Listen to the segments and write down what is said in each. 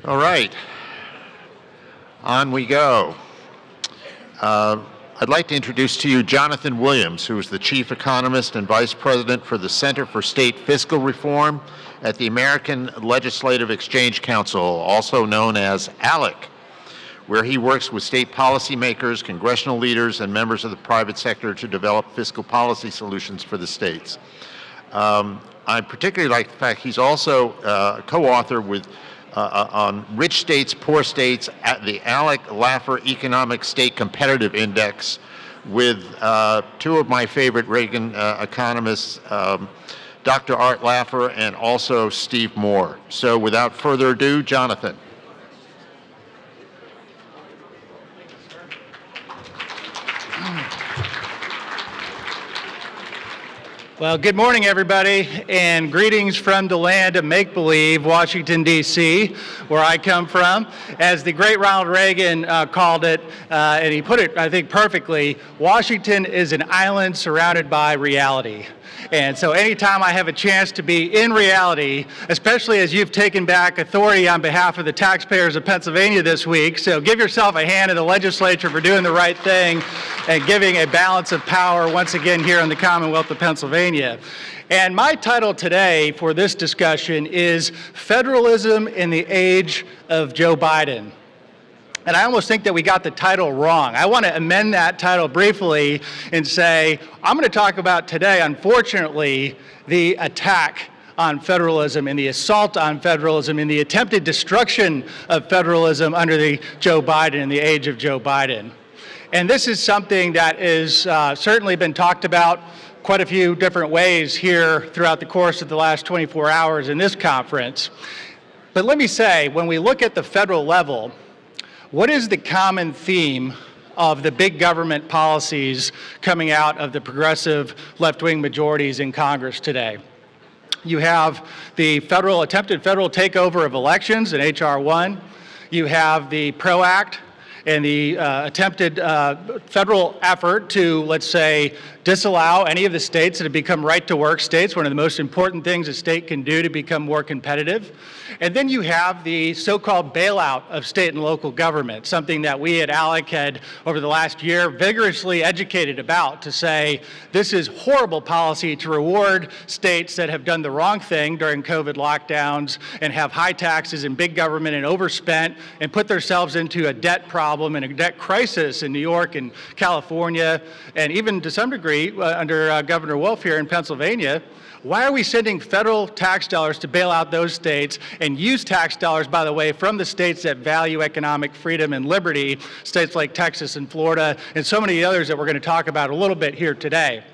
All right, on we go. I'd like to introduce to you Jonathan Williams, who is the Chief Economist and Vice President for the Center for State Fiscal Reform at the American Legislative Exchange Council, also known as ALEC, where he works with state policymakers, congressional leaders, and members of the private sector to develop fiscal policy solutions for the states. I particularly like the fact he's also a co-author with on Rich States, Poor States at the ALEC-Laffer Economic State Competitive Index with two of my favorite Reagan economists, Dr. Art Laffer and also Steve Moore. So without further ado, Jonathan. Well, good morning, everybody, and greetings from the land of make-believe, Washington, D.C., where I come from. As the great Ronald Reagan called it, and he put it, I think, perfectly, Washington is an island surrounded by reality. And so anytime I have a chance to be in reality, especially as you've taken back authority on behalf of the taxpayers of Pennsylvania this week, so give yourself a hand in the legislature for doing the right thing and giving a balance of power once again here in the Commonwealth of Pennsylvania. And my title today for this discussion is Federalism in the Age of Joe Biden. And I almost think that we got the title wrong. I want to amend that title briefly and say, I'm going to talk about today, unfortunately, the attack on federalism and the assault on federalism and the attempted destruction of federalism under the Joe Biden and the age of Joe Biden. And this is something that is certainly been talked about quite a few different ways here throughout the course of the last 24 hours in this conference. But let me say, when we look at the federal level, what is the common theme of the big government policies coming out of the progressive left-wing majorities in Congress today? You have the attempted federal takeover of elections in H.R. 1. You have the PRO Act and the attempted federal effort to, let's say, disallow any of the states that have become right-to-work states, one of the most important things a state can do to become more competitive. And then you have the so-called bailout of state and local government, something that we at ALEC had, over the last year, vigorously educated about to say this is horrible policy to reward states that have done the wrong thing during COVID lockdowns and have high taxes and big government and overspent and put themselves into a debt problem and a debt crisis in New York and California, and even to some degree under Governor Wolf here in Pennsylvania. Why are we sending federal tax dollars to bail out those states and use tax dollars, by the way, from the states that value economic freedom and liberty, states like Texas and Florida and so many others that we're going to talk about a little bit here today?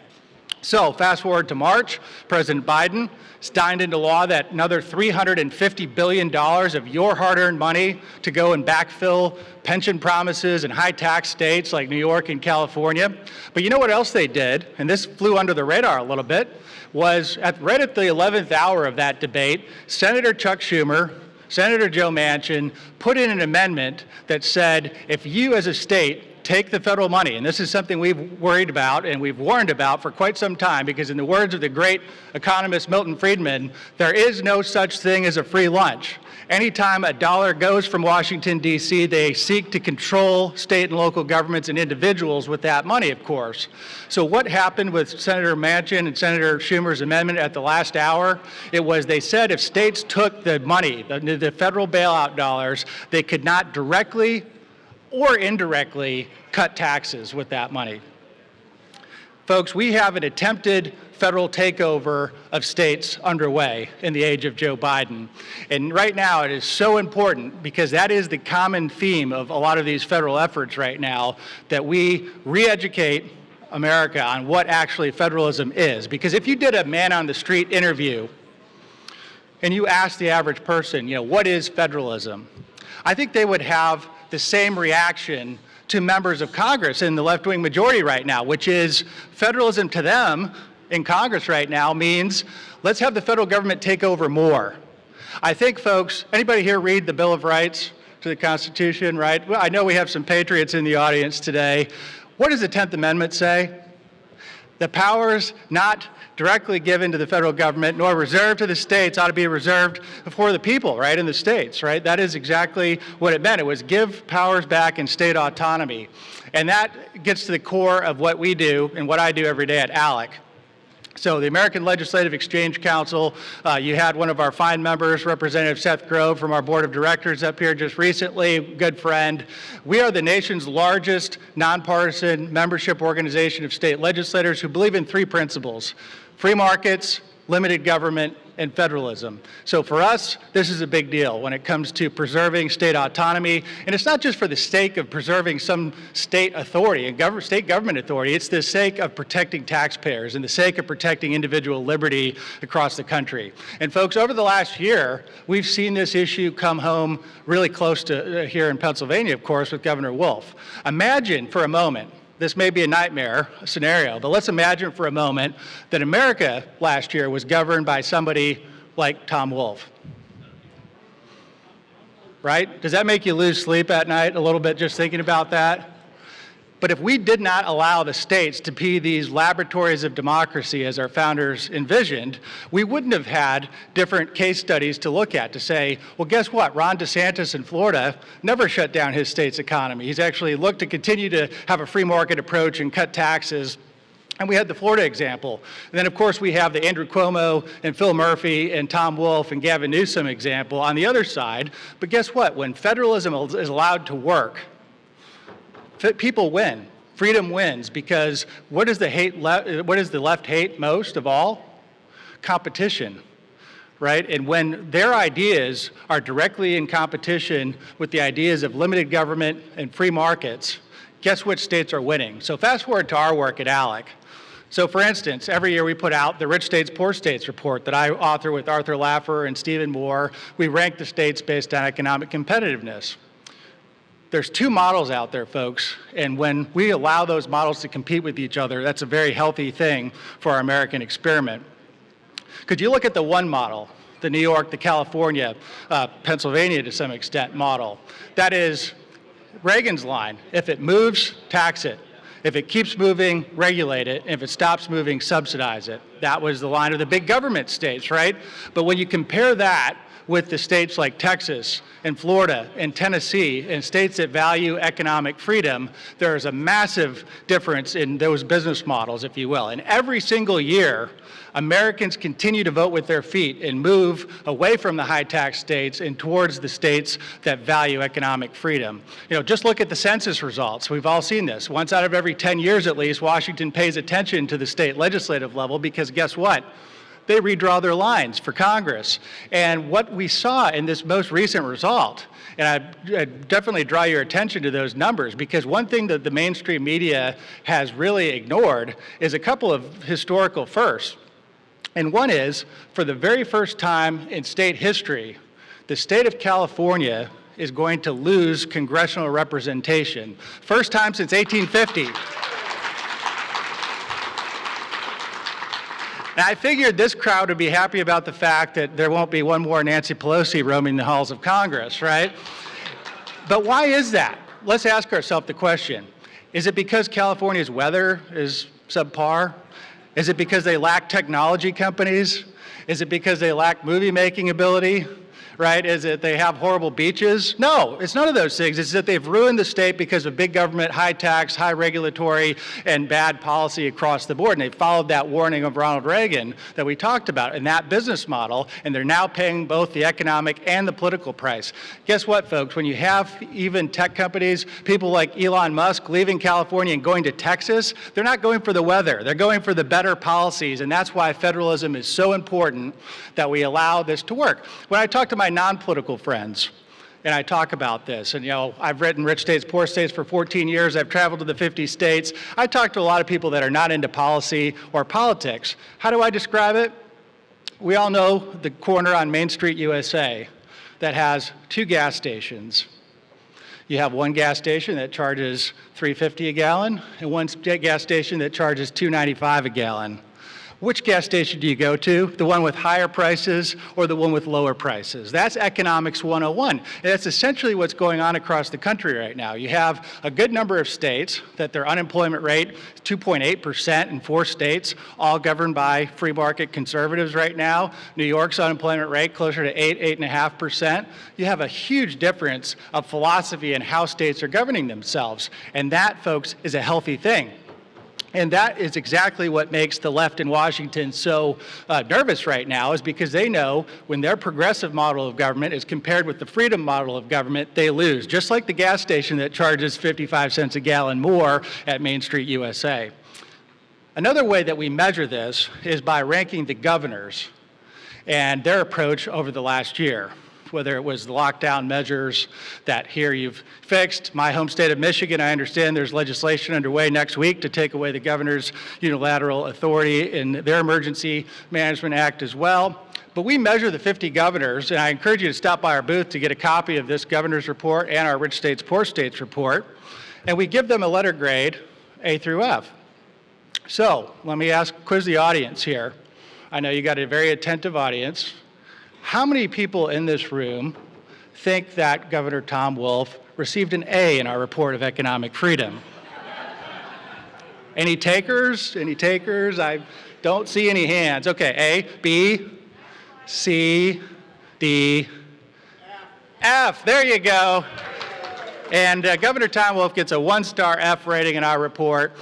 So fast forward to March, President Biden signed into law that another $350 billion of your hard-earned money to go and backfill pension promises in high-tax states like New York and California. But you know what else they did, and this flew under the radar a little bit, was right at the 11th hour of that debate, Senator Chuck Schumer, Senator Joe Manchin put in an amendment that said if you as a state take the federal money, and this is something we've worried about and we've warned about for quite some time, because in the words of the great economist Milton Friedman, there is no such thing as a free lunch. Anytime a dollar goes from Washington, D.C., they seek to control state and local governments and individuals with that money, of course. So what happened with Senator Manchin and Senator Schumer's amendment at the last hour? It was they said if states took the money, the federal bailout dollars, they could not directly or indirectly cut taxes with that money. Folks, we have an attempted federal takeover of states underway in the age of Joe Biden. And right now it is so important, because that is the common theme of a lot of these federal efforts right now, that we re-educate America on what actually federalism is. Because if you did a man on the street interview and you asked the average person, what is federalism? I think they would have the same reaction to members of Congress in the left-wing majority right now, which is federalism to them in Congress right now means let's have the federal government take over more. I think, folks, anybody here read the Bill of Rights to the Constitution, right? Well, I know we have some patriots in the audience today. What does the 10th Amendment say? The powers not directly given to the federal government nor reserved to the states ought to be reserved for the people, right, in the states, right? That is exactly what it meant. It was give powers back in state autonomy. And that gets to the core of what we do and what I do every day at ALEC. So the American Legislative Exchange Council, you had one of our fine members, Representative Seth Grove from our board of directors up here just recently, good friend. We are the nation's largest nonpartisan membership organization of state legislators who believe in three principles: free markets, limited government, and federalism. So for us, this is a big deal when it comes to preserving state autonomy. And it's not just for the sake of preserving some state authority and state government authority. It's the sake of protecting taxpayers and the sake of protecting individual liberty across the country. And folks, over the last year, we've seen this issue come home really close to here in Pennsylvania, of course, with Governor Wolf. Imagine for a moment, this may be a nightmare scenario, but let's imagine for a moment that America last year was governed by somebody like Tom Wolf. Right? Does that make you lose sleep at night a little bit just thinking about that? But if we did not allow the states to be these laboratories of democracy as our founders envisioned, we wouldn't have had different case studies to look at to say, well, guess what? Ron DeSantis in Florida never shut down his state's economy. He's actually looked to continue to have a free market approach and cut taxes. And we had the Florida example. And then, of course, we have the Andrew Cuomo and Phil Murphy and Tom Wolf and Gavin Newsom example on the other side. But guess what? When federalism is allowed to work, people win. Freedom wins, because what does the left hate most of all? Competition, right? And when their ideas are directly in competition with the ideas of limited government and free markets, guess which states are winning? So fast forward to our work at ALEC. So for instance, every year we put out the Rich States, Poor States report that I author with Arthur Laffer and Stephen Moore. We rank the states based on economic competitiveness. There's two models out there, folks, and when we allow those models to compete with each other, that's a very healthy thing for our American experiment. Could you look at the one model, the New York, the California, Pennsylvania to some extent model? That is Reagan's line: if it moves, tax it. If it keeps moving, regulate it. If it stops moving, subsidize it. That was the line of the big government states, right? But when you compare that with the states like Texas and Florida and Tennessee and states that value economic freedom, there is a massive difference in those business models, if you will. And every single year, Americans continue to vote with their feet and move away from the high tax states and towards the states that value economic freedom. You know, just look at the census results. We've all seen this. Once out of every 10 years at least, Washington pays attention to the state legislative level, because guess what? They redraw their lines for Congress. And what we saw in this most recent result, and I definitely draw your attention to those numbers, because one thing that the mainstream media has really ignored is a couple of historical firsts. And one is, for the very first time in state history, the state of California is going to lose congressional representation. First time since 1850. Now, I figured this crowd would be happy about the fact that there won't be one more Nancy Pelosi roaming the halls of Congress, right? But why is that? Let's ask ourselves the question. Is it because California's weather is subpar? Is it because they lack technology companies? Is it because they lack movie-making ability? Right? Is it they have horrible beaches? No, it's none of those things. It's that they've ruined the state because of big government, high tax, high regulatory, and bad policy across the board. And they followed that warning of Ronald Reagan that we talked about in that business model, and they're now paying both the economic and the political price. Guess what, folks? When you have even tech companies, people like Elon Musk leaving California and going to Texas, they're not going for the weather. They're going for the better policies, and that's why federalism is so important that we allow this to work. When I talk to my non-political friends, and I talk about this, and I've written Rich States, Poor States for 14 years, I've traveled to the 50 states, I talk to a lot of people that are not into policy or politics. How do I describe it? We all know the corner on Main Street, USA, that has two gas stations. You have one gas station that charges $3.50 a gallon, and one gas station that charges $2.95 a gallon. Which gas station do you go to? The one with higher prices or the one with lower prices? That's economics 101. And that's essentially what's going on across the country right now. You have a good number of states that their unemployment rate is 2.8% in 4 states, all governed by free market conservatives right now. New York's unemployment rate closer to 8.5%. You have a huge difference of philosophy in how states are governing themselves. And that, folks, is a healthy thing. And that is exactly what makes the left in Washington so nervous right now, is because they know when their progressive model of government is compared with the freedom model of government, they lose, just like the gas station that charges 55 cents a gallon more at Main Street, USA. Another way that we measure this is by ranking the governors and their approach over the last year, whether it was the lockdown measures that here you've fixed. My home state of Michigan, I understand there's legislation underway next week to take away the governor's unilateral authority in their Emergency Management Act as well. But we measure the 50 governors, and I encourage you to stop by our booth to get a copy of this governor's report and our Rich States, Poor States report, and we give them a letter grade, A through F. So let me quiz the audience here. I know you got a very attentive audience. How many people in this room think that Governor Tom Wolf received an A in our report of economic freedom? Any takers? Any takers? I don't see any hands. Okay, A, B, C, D, F. There you go. And Governor Tom Wolf gets a 1-star F rating in our report.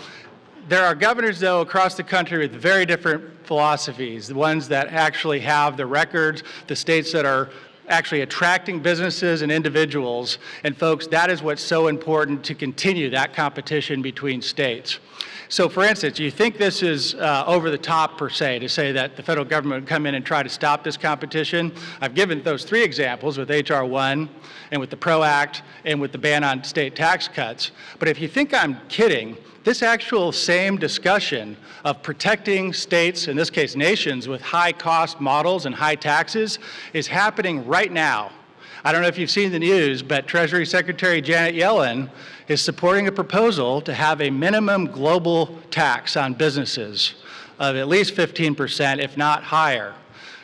There are governors, though, across the country with very different philosophies, the ones that actually have the records, the states that are actually attracting businesses and individuals. And folks, that is what's so important to continue that competition between states. So for instance, you think this is over the top per se to say that the federal government would come in and try to stop this competition? I've given those 3 examples with H.R. 1 and with the PRO Act and with the ban on state tax cuts. But if you think I'm kidding, this actual same discussion of protecting states, in this case nations, with high cost models and high taxes is happening right now. I don't know if you've seen the news, but Treasury Secretary Janet Yellen is supporting a proposal to have a minimum global tax on businesses of at least 15%, if not higher.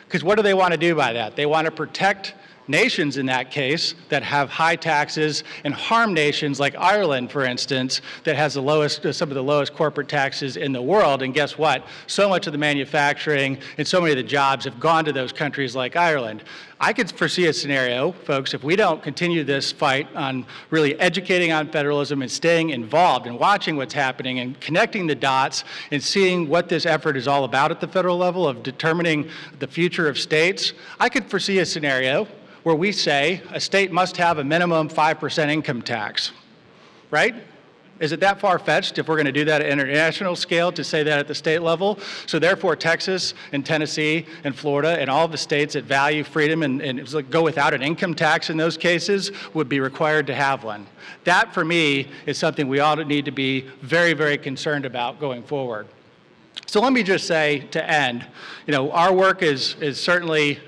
Because what do they want to do by that? They want to protect nations in that case that have high taxes and harm nations like Ireland, for instance, that has the lowest, some of the lowest corporate taxes in the world. And guess what? So much of the manufacturing and so many of the jobs have gone to those countries like Ireland. I could foresee a scenario, folks, if we don't continue this fight on really educating on federalism and staying involved and watching what's happening and connecting the dots and seeing what this effort is all about at the federal level of determining the future of states, I could foresee a scenario where we say a state must have a minimum 5% income tax, right? Is it that far-fetched if we're going to do that at international scale to say that at the state level? So therefore, Texas and Tennessee and Florida and all the states that value freedom and go without an income tax in those cases would be required to have one. That, for me, is something we ought to need to be very, very concerned about going forward. So let me just say, to end, our work is certainly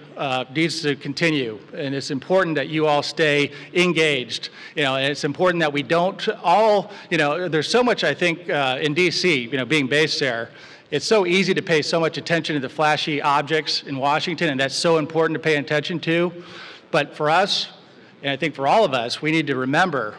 needs to continue, and it's important that you all stay engaged. And it's important that we don't all, there's so much, I think, in D.C., being based there, it's so easy to pay so much attention to the flashy objects in Washington, and that's so important to pay attention to. But for us, and I think for all of us, we need to remember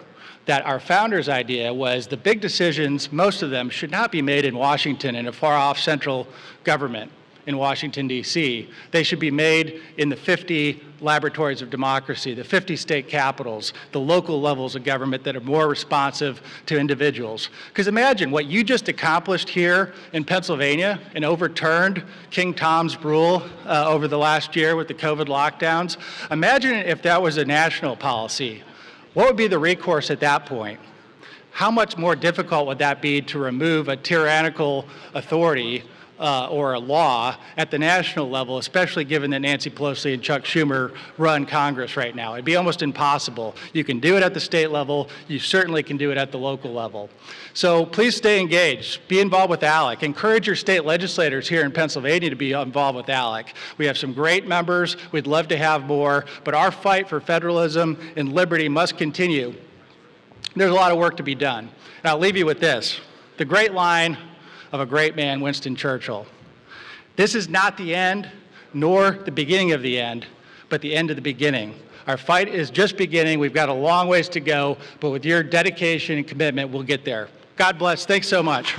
that our founders' idea was the big decisions, most of them, should not be made in Washington in a far-off central government in Washington, D.C. They should be made in the 50 laboratories of democracy, the 50 state capitals, the local levels of government that are more responsive to individuals. Because imagine what you just accomplished here in Pennsylvania and overturned King Tom's rule over the last year with the COVID lockdowns. Imagine if that was a national policy. What would be the recourse at that point? How much more difficult would that be to remove a tyrannical authority or a law at the national level, especially given that Nancy Pelosi and Chuck Schumer run Congress right now? It'd be almost impossible. You can do it at the state level. You certainly can do it at the local level. So please stay engaged. Be involved with ALEC. Encourage your state legislators here in Pennsylvania to be involved with ALEC. We have some great members. We'd love to have more, but our fight for federalism and liberty must continue. There's a lot of work to be done. And I'll leave you with this. The great line of a great man, Winston Churchill. This is not the end, nor the beginning of the end, but the end of the beginning. Our fight is just beginning. We've got a long ways to go, but with your dedication and commitment, we'll get there. God bless. Thanks so much.